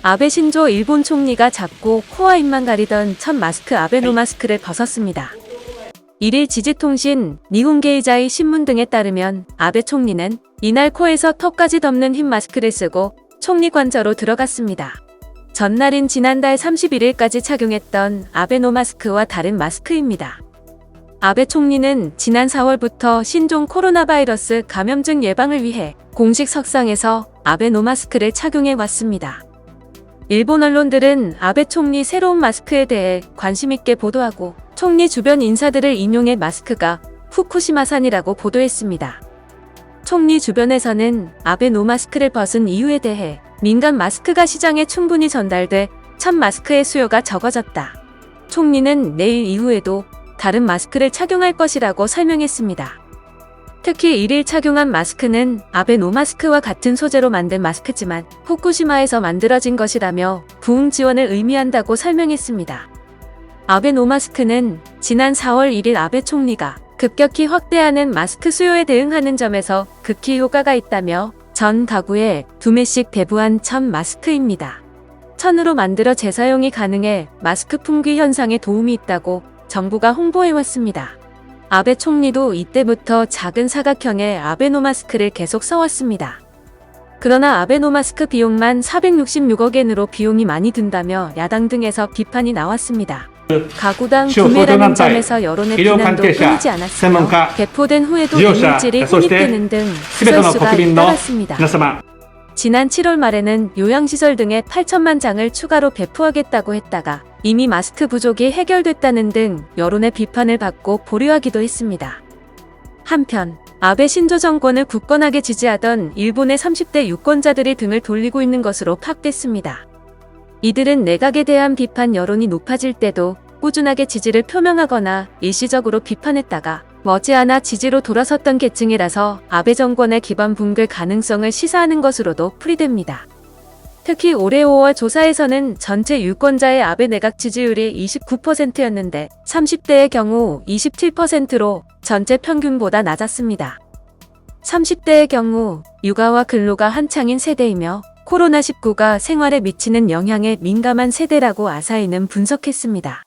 아베 신조 일본 총리가 작고 코와 입만 가리던 첫 마스크 아베노 마스크를 벗었습니다. 1일 지지통신, 니혼게이자이 신문 등에 따르면 아베 총리는 이날 코에서 턱까지 덮는 흰 마스크를 쓰고 총리 관저로 들어갔습니다. 전날인 지난달 31일까지 착용했던 아베노 마스크와 다른 마스크입니다. 아베 총리는 지난 4월부터 신종 코로나 바이러스 감염증 예방을 위해 공식 석상에서 아베노 마스크를 착용해 왔습니다. 일본 언론들은 아베 총리 새로운 마스크에 대해 관심있게 보도하고 총리 주변 인사들을 인용해 마스크가 후쿠시마산이라고 보도했습니다. 총리 주변에서는 아베 노 마스크를 벗은 이유에 대해 민간 마스크가 시장에 충분히 전달돼 첫 마스크의 수요가 적어졌다. 총리는 내일 이후에도 다른 마스크를 착용할 것이라고 설명했습니다. 특히 1일 착용한 마스크는 아베 노 마스크와 같은 소재로 만든 마스크지만 후쿠시마에서 만들어진 것이라며 부흥 지원을 의미한다고 설명했습니다. 아베 노 마스크는 지난 4월 1일 아베 총리가 급격히 확대하는 마스크 수요에 대응하는 점에서 극히 효과가 있다며 전 가구에 2매씩 배부한 첫 마스크입니다. 천으로 만들어 재사용이 가능해 마스크 품귀 현상에 도움이 있다고 정부가 홍보해왔습니다. 아베 총리도 이때부터 작은 사각형의 아베노 마스크를 계속 써왔습니다. 그러나 아베노 마스크 비용만 466억엔으로 비용이 많이 든다며 야당 등에서 비판이 나왔습니다. 가구당 구매라는 점에서 여론의 비난도 끊이지 않았으며 배포된 후에도 이물질이 혼입되는 등 수설수가 잇따랐습니다. 지난 7월 말에는 요양시설 등에 8천만 장을 추가로 배포하겠다고 했다가 이미 마스크 부족이 해결됐다는 등 여론의 비판을 받고 보류하기도 했습니다. 한편 아베 신조 정권을 굳건하게 지지하던 일본의 30대 유권자들이 등을 돌리고 있는 것으로 파악됐습니다. 이들은 내각에 대한 비판 여론이 높아질 때도 꾸준하게 지지를 표명하거나 일시적으로 비판했다가 머지않아 지지로 돌아섰던 계층이라서 아베 정권의 기반 붕괴 가능성을 시사하는 것으로도 풀이됩니다. 특히 올해 5월 조사에서는 전체 유권자의 아베 내각 지지율이 29%였는데 30대의 경우 27%로 전체 평균보다 낮았습니다. 30대의 경우 육아와 근로가 한창인 세대이며 코로나19가 생활에 미치는 영향에 민감한 세대라고 아사히는 분석했습니다.